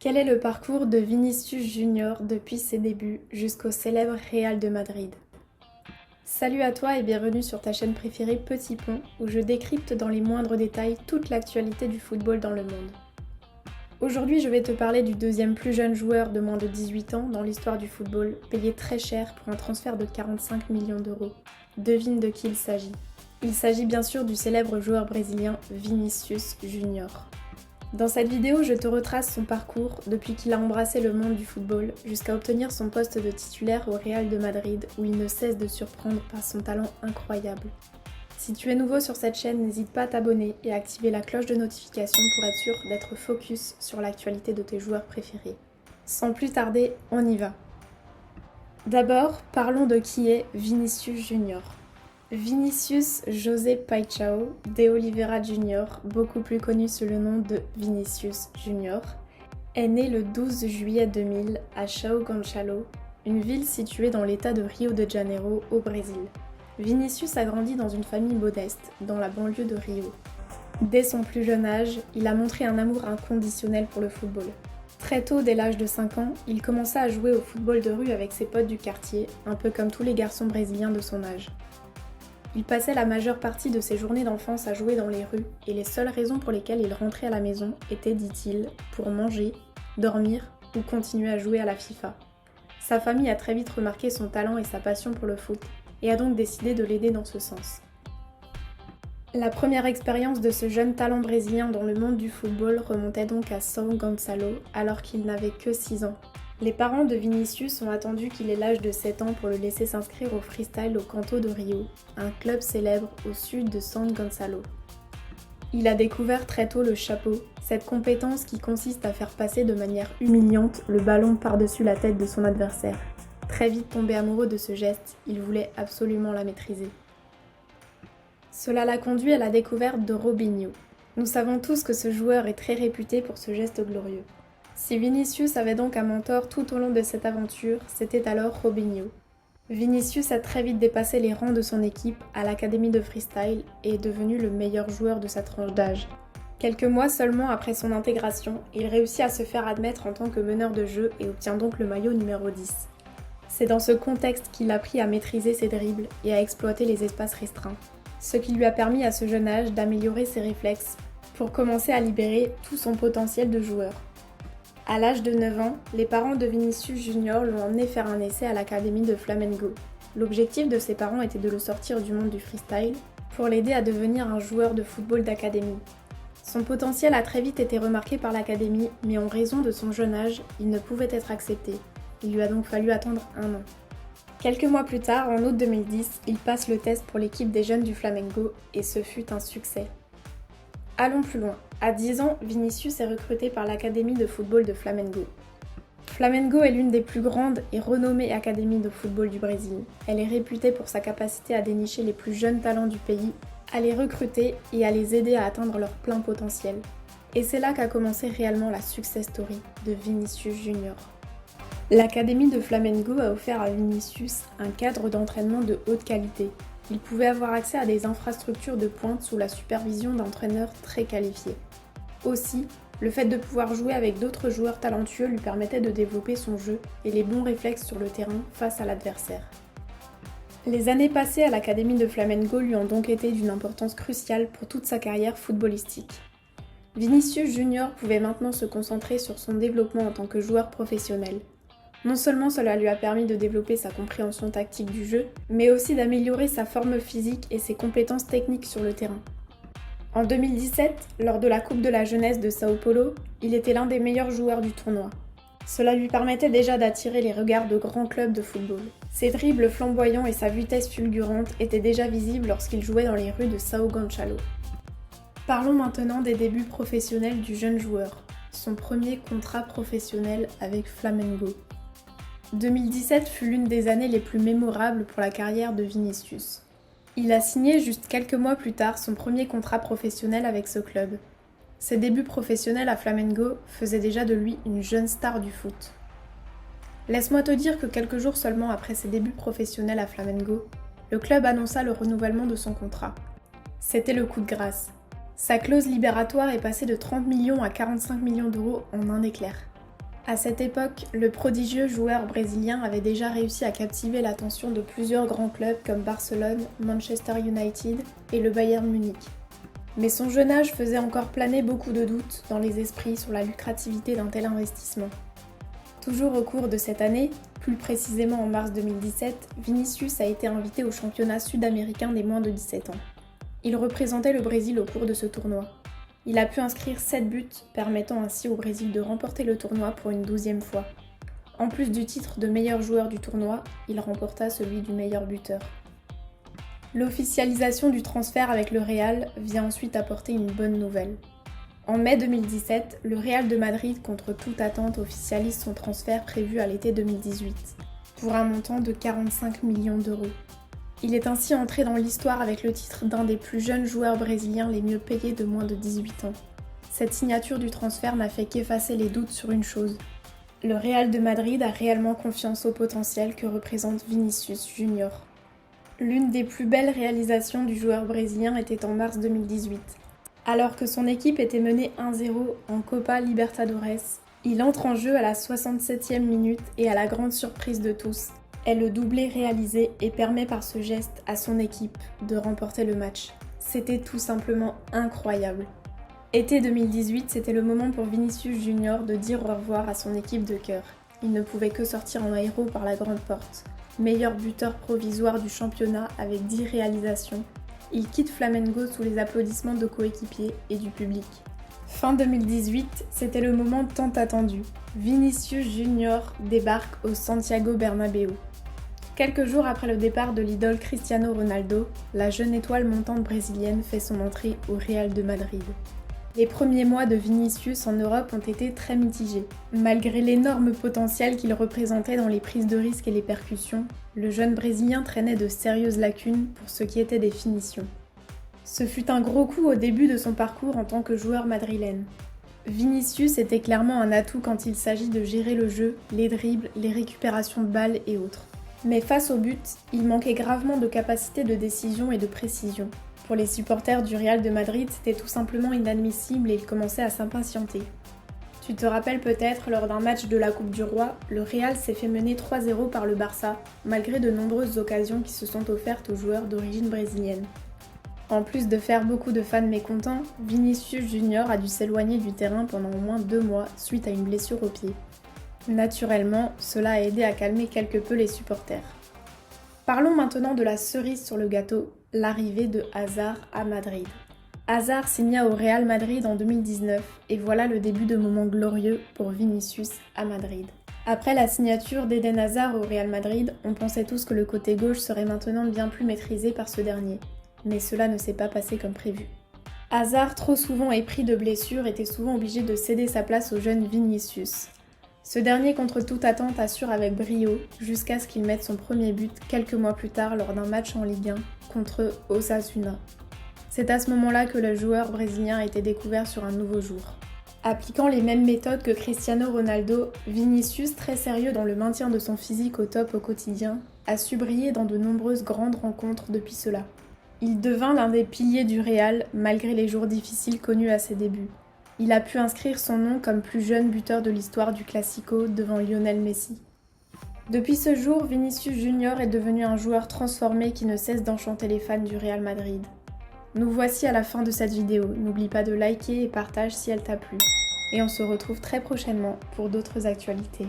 Quel est le parcours de Vinicius Junior depuis ses débuts jusqu'au célèbre Real de Madrid? Salut à toi et bienvenue sur ta chaîne préférée Petit Pont, où je décrypte dans les moindres détails toute l'actualité du football dans le monde. Aujourd'hui, je vais te parler du deuxième plus jeune joueur de moins de 18 ans dans l'histoire du football, payé très cher pour un transfert de 45 millions d'euros. Devine de qui il s'agit. Il s'agit bien sûr du célèbre joueur brésilien Vinicius Junior. Dans cette vidéo, je te retrace son parcours depuis qu'il a embrassé le monde du football jusqu'à obtenir son poste de titulaire au Real de Madrid où il ne cesse de surprendre par son talent incroyable. Si tu es nouveau sur cette chaîne, n'hésite pas à t'abonner et à activer la cloche de notification pour être sûr d'être focus sur l'actualité de tes joueurs préférés. Sans plus tarder, on y va. D'abord, parlons de qui est Vinicius Junior. Vinicius José Paixão de Oliveira Junior, beaucoup plus connu sous le nom de Vinicius Junior, est né le 12 juillet 2000 à São Gonçalo, une ville située dans l'état de Rio de Janeiro au Brésil. Vinicius a grandi dans une famille modeste, dans la banlieue de Rio. Dès son plus jeune âge, il a montré un amour inconditionnel pour le football. Très tôt, dès l'âge de 5 ans, il commença à jouer au football de rue avec ses potes du quartier, un peu comme tous les garçons brésiliens de son âge. Il passait la majeure partie de ses journées d'enfance à jouer dans les rues et les seules raisons pour lesquelles il rentrait à la maison étaient, dit-il, pour manger, dormir ou continuer à jouer à la FIFA. Sa famille a très vite remarqué son talent et sa passion pour le foot et a donc décidé de l'aider dans ce sens. La première expérience de ce jeune talent brésilien dans le monde du football remontait donc à São Gonçalo alors qu'il n'avait que 6 ans. Les parents de Vinicius ont attendu qu'il ait l'âge de 7 ans pour le laisser s'inscrire au freestyle au Canto do Rio, un club célèbre au sud de São Gonçalo. Il a découvert très tôt le chapeau, cette compétence qui consiste à faire passer de manière humiliante le ballon par-dessus la tête de son adversaire. Très vite tombé amoureux de ce geste, il voulait absolument la maîtriser. Cela l'a conduit à la découverte de Robinho. Nous savons tous que ce joueur est très réputé pour ce geste glorieux. Si Vinicius avait donc un mentor tout au long de cette aventure, c'était alors Robinho. Vinicius a très vite dépassé les rangs de son équipe à l'académie de freestyle et est devenu le meilleur joueur de sa tranche d'âge. Quelques mois seulement après son intégration, il réussit à se faire admettre en tant que meneur de jeu et obtient donc le maillot numéro 10. C'est dans ce contexte qu'il a appris à maîtriser ses dribbles et à exploiter les espaces restreints, ce qui lui a permis à ce jeune âge d'améliorer ses réflexes pour commencer à libérer tout son potentiel de joueur. À l'âge de 9 ans, les parents de Vinicius Junior l'ont emmené faire un essai à l'académie de Flamengo. L'objectif de ses parents était de le sortir du monde du freestyle pour l'aider à devenir un joueur de football d'académie. Son potentiel a très vite été remarqué par l'académie, mais en raison de son jeune âge, il ne pouvait être accepté. Il lui a donc fallu attendre 1 an. Quelques mois plus tard, en août 2010, il passe le test pour l'équipe des jeunes du Flamengo et ce fut un succès. Allons plus loin. À 10 ans, Vinicius est recruté par l'académie de football de Flamengo. Flamengo est l'une des plus grandes et renommées académies de football du Brésil. Elle est réputée pour sa capacité à dénicher les plus jeunes talents du pays, à les recruter et à les aider à atteindre leur plein potentiel. Et c'est là qu'a commencé réellement la success story de Vinicius Junior. L'académie de Flamengo a offert à Vinicius un cadre d'entraînement de haute qualité. Il pouvait avoir accès à des infrastructures de pointe sous la supervision d'entraîneurs très qualifiés. Aussi, le fait de pouvoir jouer avec d'autres joueurs talentueux lui permettait de développer son jeu et les bons réflexes sur le terrain face à l'adversaire. Les années passées à l'académie de Flamengo lui ont donc été d'une importance cruciale pour toute sa carrière footballistique. Vinicius Junior pouvait maintenant se concentrer sur son développement en tant que joueur professionnel. Non seulement cela lui a permis de développer sa compréhension tactique du jeu, mais aussi d'améliorer sa forme physique et ses compétences techniques sur le terrain. En 2017, lors de la Coupe de la jeunesse de Sao Paulo, il était l'un des meilleurs joueurs du tournoi. Cela lui permettait déjà d'attirer les regards de grands clubs de football. Ses dribbles flamboyants et sa vitesse fulgurante étaient déjà visibles lorsqu'il jouait dans les rues de São Gonçalo. Parlons maintenant des débuts professionnels du jeune joueur, son premier contrat professionnel avec Flamengo. 2017 fut l'une des années les plus mémorables pour la carrière de Vinicius. Il a signé juste quelques mois plus tard son premier contrat professionnel avec ce club. Ses débuts professionnels à Flamengo faisaient déjà de lui une jeune star du foot. Laisse-moi te dire que quelques jours seulement après ses débuts professionnels à Flamengo, le club annonça le renouvellement de son contrat. C'était le coup de grâce. Sa clause libératoire est passée de 30 millions à 45 millions d'euros en un éclair. À cette époque, le prodigieux joueur brésilien avait déjà réussi à captiver l'attention de plusieurs grands clubs comme Barcelone, Manchester United et le Bayern Munich. Mais son jeune âge faisait encore planer beaucoup de doutes dans les esprits sur la lucrativité d'un tel investissement. Toujours au cours de cette année, plus précisément en mars 2017, Vinícius a été invité au championnat sud-américain des moins de 17 ans. Il représentait le Brésil au cours de ce tournoi. Il a pu inscrire 7 buts, permettant ainsi au Brésil de remporter le tournoi pour une 12e fois. En plus du titre de meilleur joueur du tournoi, il remporta celui du meilleur buteur. L'officialisation du transfert avec le Real vient ensuite apporter une bonne nouvelle. En mai 2017, le Real de Madrid contre toute attente officialise son transfert prévu à l'été 2018, pour un montant de 45 millions d'euros. Il est ainsi entré dans l'histoire avec le titre d'un des plus jeunes joueurs brésiliens les mieux payés de moins de 18 ans. Cette signature du transfert n'a fait qu'effacer les doutes sur une chose. Le Real de Madrid a réellement confiance au potentiel que représente Vinícius Junior. L'une des plus belles réalisations du joueur brésilien était en mars 2018. Alors que son équipe était menée 1-0 en Copa Libertadores, il entre en jeu à la 67e minute et à la grande surprise de tous, est le doublé réalisé et permet par ce geste à son équipe de remporter le match. C'était tout simplement incroyable. Été 2018, c'était le moment pour Vinícius Junior de dire au revoir à son équipe de cœur. Il ne pouvait que sortir en héros par la grande porte. Meilleur buteur provisoire du championnat avec 10 réalisations. Il quitte Flamengo sous les applaudissements de coéquipiers et du public. Fin 2018, c'était le moment tant attendu. Vinícius Junior débarque au Santiago Bernabéu. Quelques jours après le départ de l'idole Cristiano Ronaldo, la jeune étoile montante brésilienne fait son entrée au Real de Madrid. Les premiers mois de Vinícius en Europe ont été très mitigés. Malgré l'énorme potentiel qu'il représentait dans les prises de risques et les percussions, le jeune Brésilien traînait de sérieuses lacunes pour ce qui était des finitions. Ce fut un gros coup au début de son parcours en tant que joueur madrilène. Vinícius était clairement un atout quand il s'agit de gérer le jeu, les dribbles, les récupérations de balles et autres. Mais face au but, il manquait gravement de capacité de décision et de précision. Pour les supporters du Real de Madrid, c'était tout simplement inadmissible et ils commençaient à s'impatienter. Tu te rappelles peut-être, lors d'un match de la Coupe du Roi, le Real s'est fait mener 3-0 par le Barça, malgré de nombreuses occasions qui se sont offertes aux joueurs d'origine brésilienne. En plus de faire beaucoup de fans mécontents, Vinícius Junior a dû s'éloigner du terrain pendant au moins 2 mois suite à une blessure au pied. Naturellement, cela a aidé à calmer quelque peu les supporters. Parlons maintenant de la cerise sur le gâteau, l'arrivée de Hazard à Madrid. Hazard signa au Real Madrid en 2019 et voilà le début de moments glorieux pour Vinícius à Madrid. Après la signature d'Eden Hazard au Real Madrid, on pensait tous que le côté gauche serait maintenant bien plus maîtrisé par ce dernier. Mais cela ne s'est pas passé comme prévu. Hazard, trop souvent épris de blessures, était souvent obligé de céder sa place au jeune Vinícius. Ce dernier, contre toute attente, assure avec brio, jusqu'à ce qu'il mette son premier but quelques mois plus tard lors d'un match en Ligue 1 contre Osasuna. C'est à ce moment-là que le joueur brésilien a été découvert sur un nouveau jour. Appliquant les mêmes méthodes que Cristiano Ronaldo, Vinícius, très sérieux dans le maintien de son physique au top au quotidien, a su briller dans de nombreuses grandes rencontres depuis cela. Il devint l'un des piliers du Real malgré les jours difficiles connus à ses débuts. Il a pu inscrire son nom comme plus jeune buteur de l'histoire du Classico devant Lionel Messi. Depuis ce jour, Vinícius Junior est devenu un joueur transformé qui ne cesse d'enchanter les fans du Real Madrid. Nous voici à la fin de cette vidéo, n'oublie pas de liker et partage si elle t'a plu. Et on se retrouve très prochainement pour d'autres actualités.